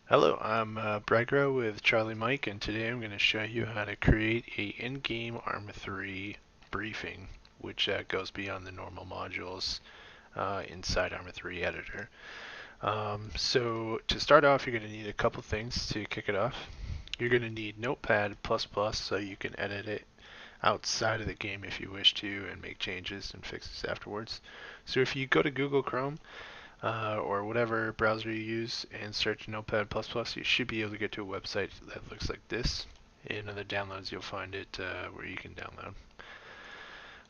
Hello, I'm Bregro with Charlie Mike, and today I'm going to show you how to create a in-game Arma 3 briefing, which goes beyond the normal modules inside Arma 3 editor. So to start off, you're going to need a couple things to kick it off. You're going to need Notepad++, so you can edit it outside of the game if you wish to and make changes and fixes afterwards. So if you go to Google Chrome, or whatever browser you use and search Notepad++, you should be able to get to a website that looks like this. In other downloads, you'll find it where you can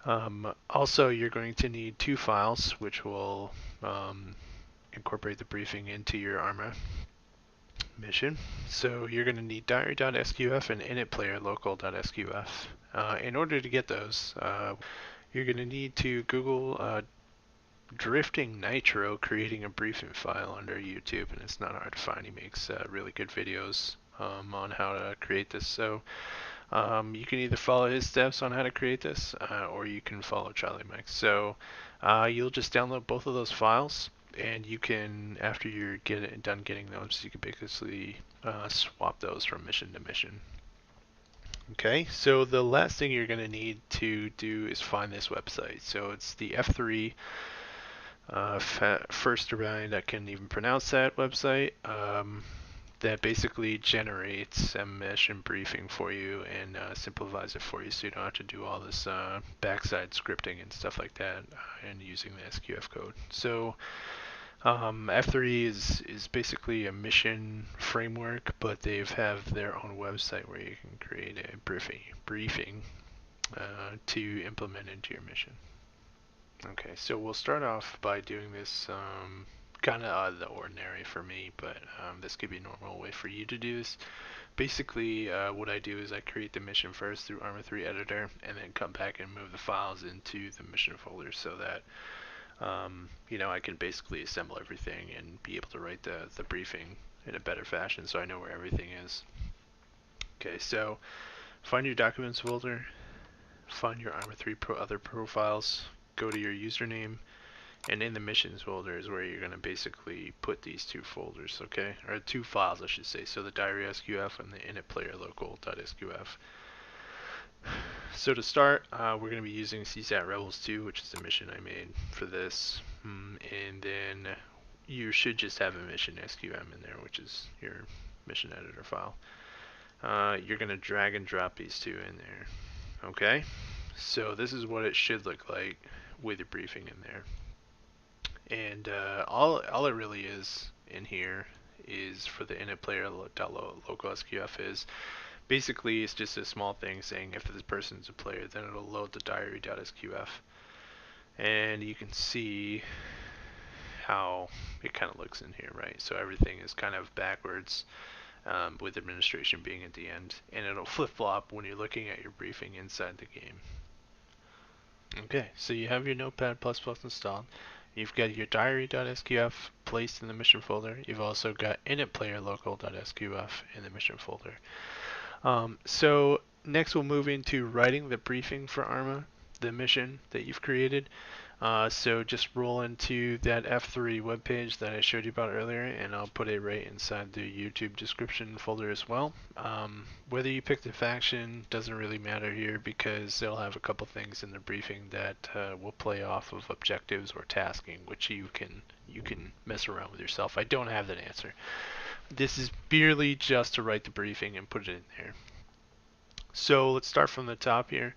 download. Also, you're going to need two files, which will incorporate the briefing into your Arma mission. So you're going to need diary.sqf and initplayer local.sqf. In order to get those, you're going to need to Google Drifting Nitro creating a briefing file under YouTube, and it's not hard to find. He makes really good videos on how to create this. So you can either follow his steps on how to create this, or you can follow Charlie Mike. So you'll just download both of those files, and you can, after you're done getting those, you can basically swap those from mission to mission. Okay, so the last thing you're going to need to do is find this website. So it's the F3 first around I can even pronounce that website that basically generates a mission briefing for you and simplifies it for you so you don't have to do all this backside scripting and stuff like that and using the SQF code. So F3 is basically a mission framework, but they have their own website where you can create a briefing to implement into your mission. Okay, so we'll start off by doing this kind of out of the ordinary for me, but this could be a normal way for you to do this. Basically, what I do is I create the mission first through Arma 3 editor, and then come back and move the files into the mission folder so that I can basically assemble everything and be able to write the briefing in a better fashion so I know where everything is. Okay, so find your documents folder, find your Arma 3 other profiles, go to your username, and in the missions folder is where you're going to basically put these two folders, okay? Or two files, I should say. So the diary SQF and the initplayer local.sqf. So to start, we're going to be using CSAT Rebels 2, which is the mission I made for this. And then you should just have a mission SQM in there, which is your mission editor file. You're going to drag and drop these two in there, okay? So this is what it should look like with your briefing in there. And all it really is in here is for the initplayer local SQF is basically it's just a small thing saying if this person's a player, then it'll load the diary.sqf. And you can see how it kind of looks in here, right? So everything is kind of backwards with administration being at the end, and it'll flip-flop when you're looking at your briefing inside the game. Okay, so you have your Notepad++ installed. You've got your diary.sqf placed in the mission folder. You've also got initplayer local.sqf in the mission folder. So next we'll move into writing the briefing for Arma, the mission that you've created. So just roll into that F3 webpage that I showed you about earlier, and I'll put it right inside the YouTube description folder as well. Whether you pick the faction doesn't really matter here because they'll have a couple things in the briefing that will play off of objectives or tasking, which you can mess around with yourself. I don't have that answer. This is merely just to write the briefing and put it in there. So let's start from the top here.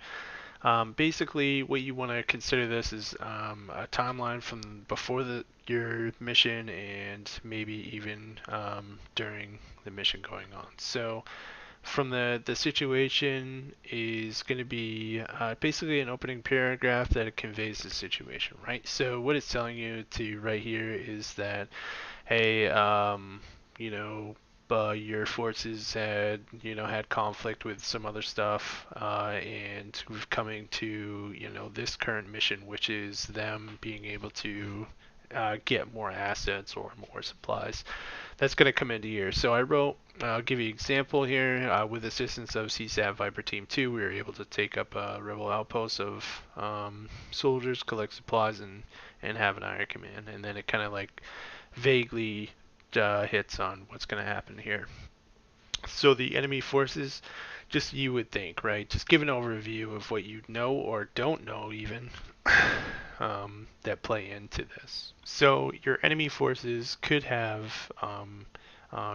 Basically, what you want to consider this is a timeline from before your mission and maybe even during the mission going on. So from the situation is going to be basically an opening paragraph that conveys the situation, right? So what it's telling you to write here is that, hey, your forces had conflict with some other stuff, and we've coming to this current mission, which is them being able to get more assets or more supplies. That's going to come into here. So I'll give you an example here. With assistance of CSAT Viper Team 2, we were able to take up a rebel outpost of soldiers, collect supplies, and have an iron command. And then it kind of like vaguely hits on what's going to happen here. So the enemy forces, just you would think, right? Just give an overview of what you know or don't know even that play into this. So your enemy forces could have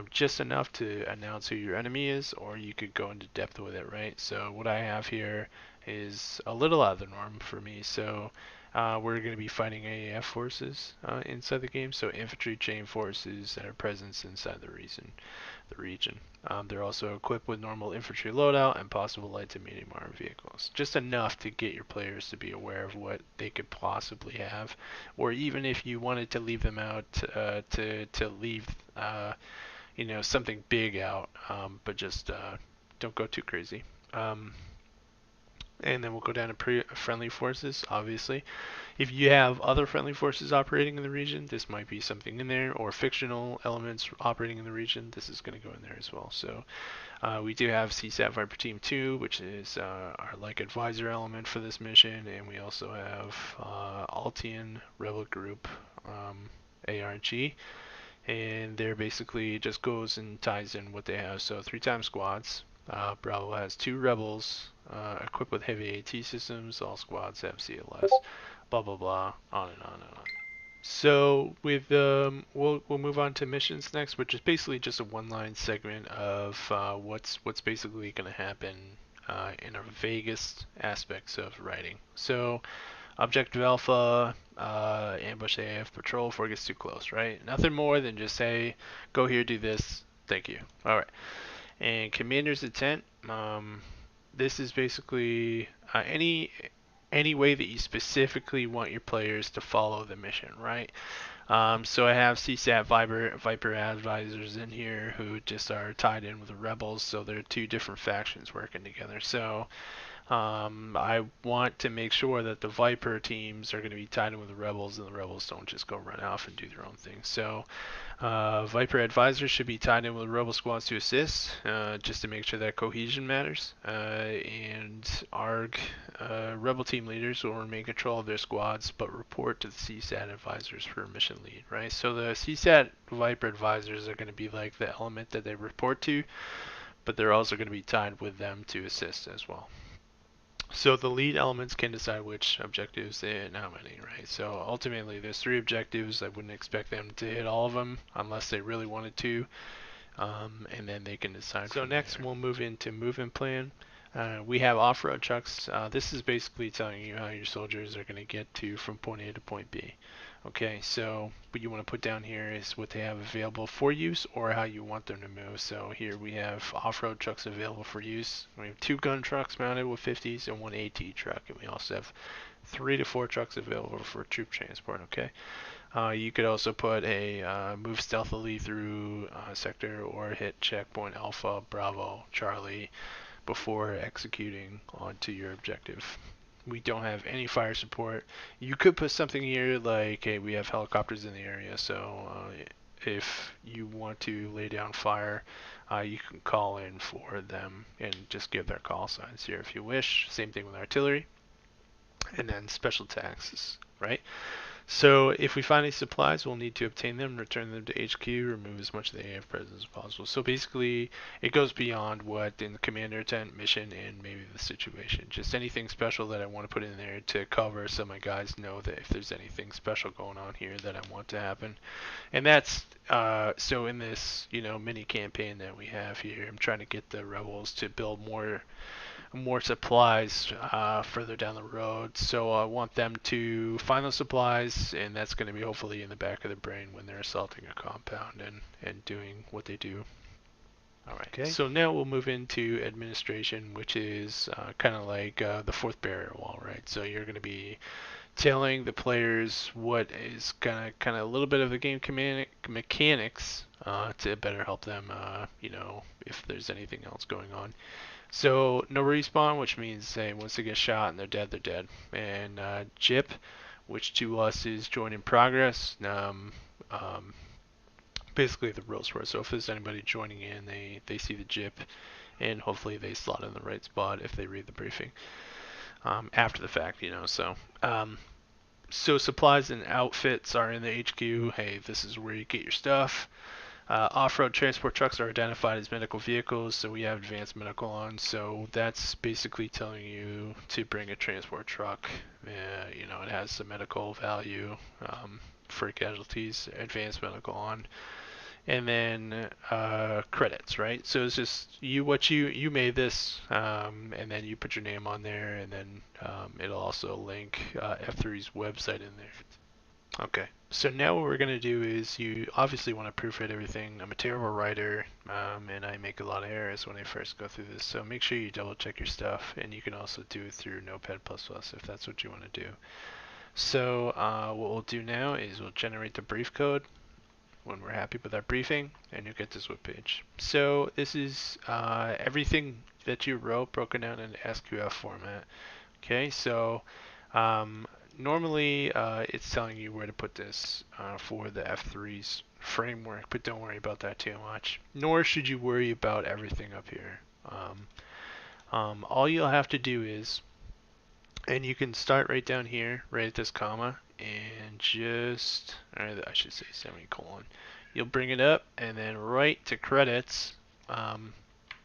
just enough to announce who your enemy is, or you could go into depth with it, right? So what I have here is a little out of the norm for me. So we're going to be fighting AAF forces inside the game, so infantry chain forces that are present inside the region. They're also equipped with normal infantry loadout and possible light to medium armored vehicles. Just enough to get your players to be aware of what they could possibly have, or even if you wanted to leave them out, to leave something big out, but just don't go too crazy. And then we'll go down to friendly forces, obviously. If you have other friendly forces operating in the region, this might be something in there, or fictional elements operating in the region, this is going to go in there as well. So we do have CSAT Viper Team 2, which is our like advisor element for this mission, and we also have Altian Rebel Group ARG, and there basically just goes and ties in what they have. So 3 squads. Bravo has 2 rebels equipped with heavy AT systems. All squads have CLS. Blah blah blah. On and on and on. So with we'll move on to missions next, which is basically just a one-line segment of what's basically going to happen in our vaguest aspects of writing. So Objective Alpha, ambush AF patrol before it gets too close, right? Nothing more than just say, go here, do this, thank you. Alright. And Commander's Intent, this is basically any way that you specifically want your players to follow the mission, right? So I have CSAT Viper advisors in here who just are tied in with the rebels, so they're 2 different factions working together. So I want to make sure that the Viper teams are going to be tied in with the rebels, and the rebels don't just go run off and do their own thing. So Viper advisors should be tied in with rebel squads to assist, just to make sure that cohesion matters. And ARG rebel team leaders will remain in control of their squads, but report to the CSAT advisors for mission lead, right? So the CSAT Viper advisors are going to be like the element that they report to, but they're also going to be tied with them to assist as well. So the lead elements can decide which objectives and how many, right? So ultimately there's 3 objectives. I wouldn't expect them to hit all of them unless they really wanted to, and then they can decide. So next we'll move into movement plan. We have off-road trucks. This is basically telling you how your soldiers are going to get from point A to point B. Okay, so what you want to put down here is what they have available for use or how you want them to move. So here we have off-road trucks available for use. We have 2 gun trucks mounted with 50s and 1 AT truck, and we also have 3 to 4 trucks available for troop transport. Okay, you could also put a move stealthily through sector or hit checkpoint Alpha, Bravo, Charlie before executing onto your objective. We don't have any fire support. You could put something here like, hey, we have helicopters in the area, so if you want to lay down fire, you can call in for them and just give their call signs here if you wish. Same thing with artillery. And then special taxes, right? So if we find any supplies, we'll need to obtain them, return them to HQ, remove as much of the AF presence as possible. So basically, it goes beyond what in the commander intent, mission, and maybe the situation. Just anything special that I want to put in there to cover so my guys know that if there's anything special going on here that I want to happen. And that's, so in this, mini campaign that we have here, I'm trying to get the rebels to build more supplies further down the road, so I want them to find those supplies, and that's going to be hopefully in the back of the brain when they're assaulting a compound and doing what they do. Alright, okay. So now we'll move into administration, which is kind of like the 4th barrier wall, right? So you're going to be telling the players what is kind of a little bit of the game mechanics to better help them, if there's anything else going on. So no respawn, which means once they get shot and they're dead, they're dead. And JIP, which to us is join in progress. Basically the rules for it. So if there's anybody joining in, they see the JIP, and hopefully they slot in the right spot if they read the briefing after the fact, So supplies and outfits are in the HQ. Hey, this is where you get your stuff. Off-road transport trucks are identified as medical vehicles, so we have advanced medical on. So that's basically telling you to bring a transport truck. You know, it has some medical value for casualties, advanced medical on, and then credits, right? So it's just you made this, and then you put your name on there, and then it'll also link F3's website in there. Okay, so now what we're going to do is you obviously want to proofread everything. I'm a terrible writer, and I make a lot of errors when I first go through this, so make sure you double check your stuff, and you can also do it through Notepad++ if that's what you want to do. So what we'll do now is we'll generate the brief code when we're happy with our briefing, and you'll get this web page. So this is everything that you wrote broken down in SQL format. Okay, so normally it's telling you where to put this for the F3's framework, but don't worry about that too much. Nor should you worry about everything up here. All you'll have to do is, and you can start right down here, right at this comma, and just, or I should say semicolon. You'll bring it up, and then right to credits,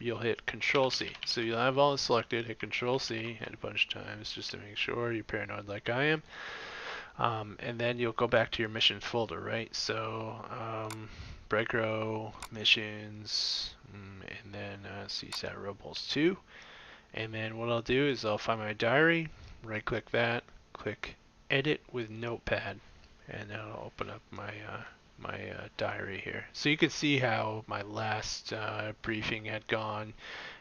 you'll hit Control C. So you'll have all this selected, hit Control C a bunch of times just to make sure you're paranoid like I am. And then you'll go back to your missions folder, right? So break row, missions, and then CSAT Robles 2. And then what I'll do is I'll find my diary, right click that, click Edit with Notepad, and that'll open up my diary here. So you can see how my last briefing had gone,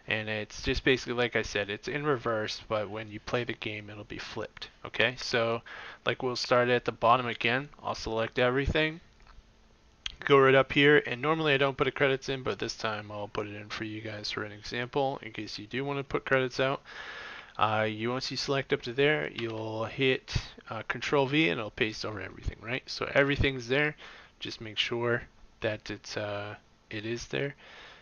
and it's just basically like I said, it's in reverse, but when you play the game it'll be flipped. Okay, so like we'll start at the bottom again. I'll select everything, go right up here, and normally I don't put the credits in, but this time I'll put it in for you guys for an example in case you do want to put credits out. Once you select up to there, you'll hit Control V and it'll paste over everything, right? So everything's there. Just make sure that it is there.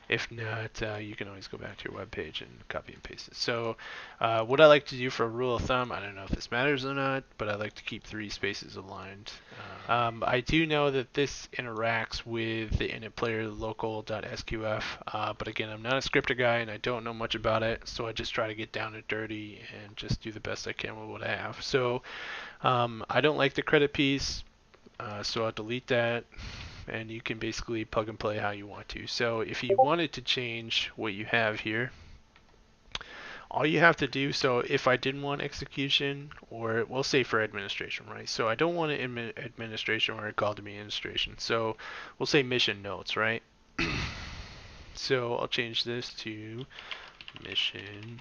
If not, you can always go back to your web page and copy and paste it. So what I like to do for a rule of thumb, I don't know if this matters or not, but I like to keep 3 spaces aligned. I do know that this interacts with the init player local.sqf, but again, I'm not a scripter guy and I don't know much about it, so I just try to get down and dirty and just do the best I can with what I have. So I don't like the credit piece. So I'll delete that, and you can basically plug and play how you want to. So if you wanted to change what you have here, all you have to do, so if I didn't want execution, or we'll say for administration, right? So I don't want administration where it called to be administration. So we'll say mission notes, right? So I'll change this to mission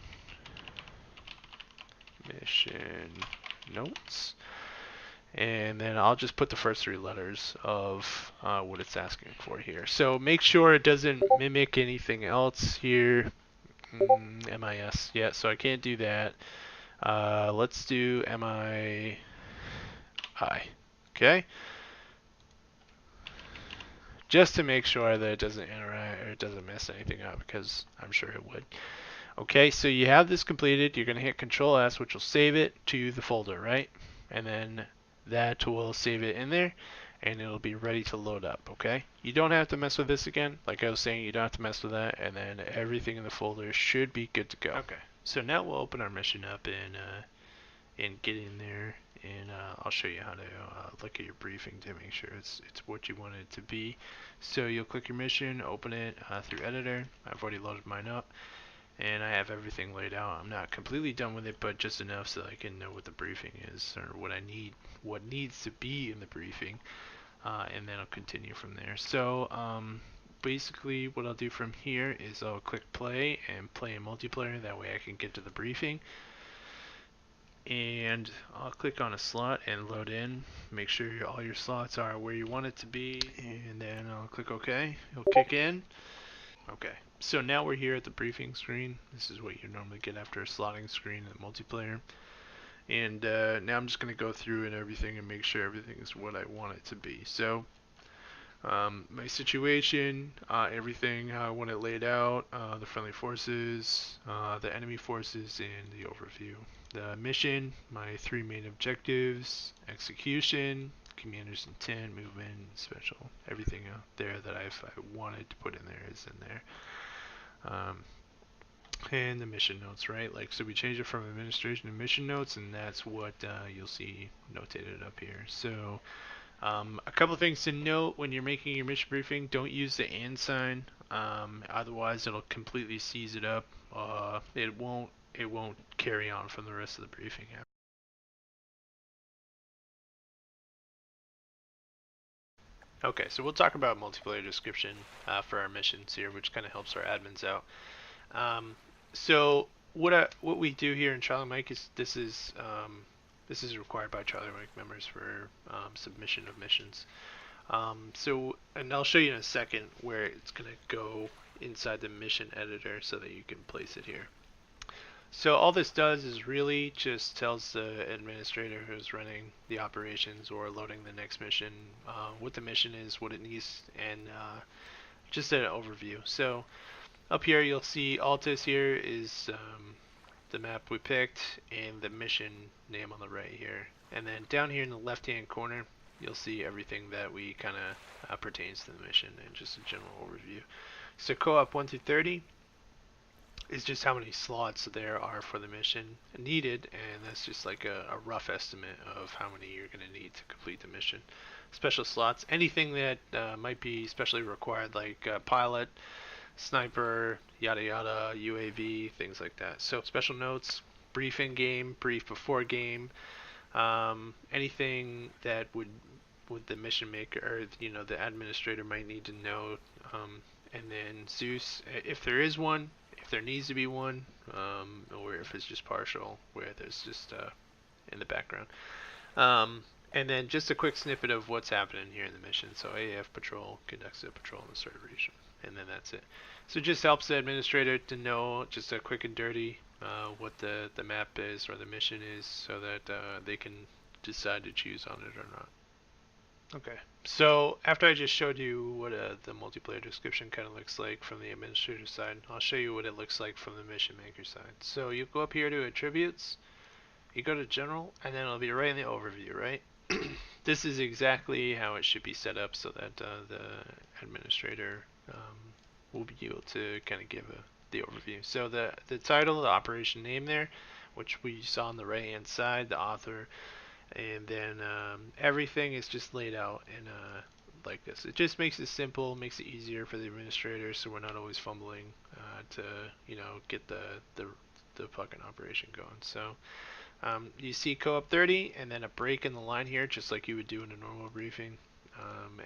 notes. And then I'll just put the first 3 letters of what it's asking for here. So make sure it doesn't mimic anything else here. MIS, yeah, so I can't do that. Let's do MII. Okay, just to make sure that it doesn't interact or it doesn't mess anything up, because I'm sure it would. Okay, so you have this completed. You're going to hit Control S, which will save it to the folder, right? And then that will save it in there, and it'll be ready to load up. Okay, you don't have to mess with this again. Like I was saying, you don't have to mess with that, and then everything in the folder should be good to go. Okay, so now we'll open our mission up and get in there, and I'll show you how to look at your briefing to make sure it's what you want it to be. So you'll click your mission, open it through editor. I've already loaded mine up, and I have everything laid out. I'm not completely done with it, but just enough so that I can know what the briefing is, or what I need, what needs to be in the briefing, and then I'll continue from there. So basically what I'll do from here is I'll click play and play in multiplayer. That way I can get to the briefing, and I'll click on a slot and load in. Make sure all your slots are where you want it to be, and then I'll click OK. It'll kick in. Okay, so now we're here at the briefing screen. This is what you normally get after a slotting screen in multiplayer. And now I'm just going to go through and everything and make sure everything is what I want it to be. So my situation, everything, how I want it laid out, the friendly forces, the enemy forces, and the overview. The mission, my 3 main objectives, execution, commander's intent, movement, special, everything out there that I wanted to put in there is in there. And the mission notes, right? Like, so we changed it from administration to mission notes, and that's what you'll see notated up here. So a couple things to note when you're making your mission briefing: don't use the and sign, otherwise it'll completely seize it up. It won't carry on from the rest of the briefing. Okay, so we'll talk about multiplayer description for our missions here, which kind of helps our admins out. So what we do here in Charlie Mike is this is required by Charlie Mike members for submission of missions. And I'll show you in a second where it's going to go inside the mission editor so that you can place it here. So all this does is really just tells the administrator who's running the operations or loading the next mission what the mission is, what it needs, and just an overview. So up here you'll see Altus here is the map we picked and the mission name on the right here. And then down here in the left hand corner you'll see everything that we kind of pertains to the mission and just a general overview. So co-op 1 through 30 is just how many slots there are for the mission needed, and that's just like a rough estimate of how many you're going to need to complete the mission. Special slots, anything that might be specially required, like pilot, sniper, yada yada, UAV, things like that. So special notes, brief in game, brief before game, anything that would the mission maker or the administrator might need to know, and then Zeus, if there is one, if there needs to be one, or if it's just partial, where there's just in the background. And then just a quick snippet of what's happening here in the mission. So AAF patrol conducts a patrol in the certain region, and then that's it. So it just helps the administrator to know just a quick and dirty what the map is or the mission is, so that they can decide to choose on it or not. Okay, so after I just showed you what the multiplayer description kind of looks like from the administrator side, I'll show you what it looks like from the mission maker side. So you go up here to attributes, you go to general, and then it'll be right in the overview, right? This is exactly how it should be set up so that the administrator will be able to kind of give the overview. So the title, the operation name there, which we saw on the right hand side, the author, and then everything is just laid out in like this. It just makes it simple, makes it easier for the administrator, so we're not always fumbling to get the fucking operation going. So you see co-op 30 and then a break in the line here, just like you would do in a normal briefing,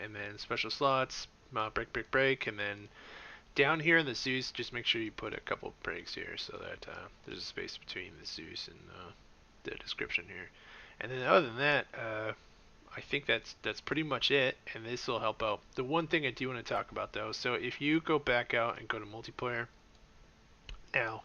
and then special slots, break, and then down here in the Zeus, just make sure you put a couple breaks here so that there's a space between the Zeus and the description here. And then other than that, I think that's pretty much it, and this will help out. The one thing I do want to talk about though, so if you go back out and go to multiplayer now,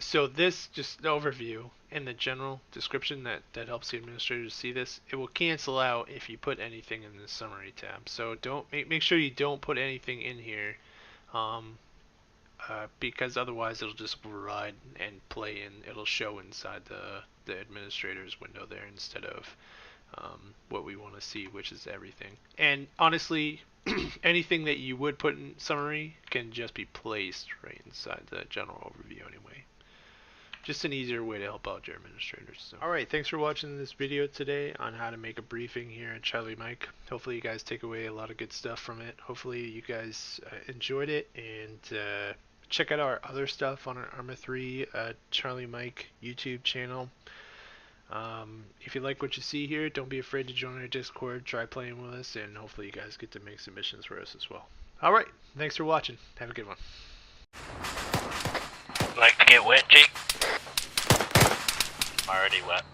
so this just the overview and the general description that helps the administrator to see this, it will cancel out if you put anything in the summary tab. So don't make sure you don't put anything in here, because otherwise it'll just override and play in. It'll show inside the administrator's window there instead of what we want to see, which is everything. And honestly, anything that you would put in summary can just be placed right inside the general overview anyway. Just an easier way to help out your administrators. So. Alright, thanks for watching this video today on how to make a briefing here at Charlie Mike. Hopefully you guys take away a lot of good stuff from it. Hopefully you guys enjoyed it, and check out our other stuff on our Arma 3 Charlie Mike YouTube channel. If you like what you see here, don't be afraid to join our Discord, try playing with us, and hopefully you guys get to make submissions for us as well. Alright, thanks for watching. Have a good one. Like to get wet, Jake? I'm already wet.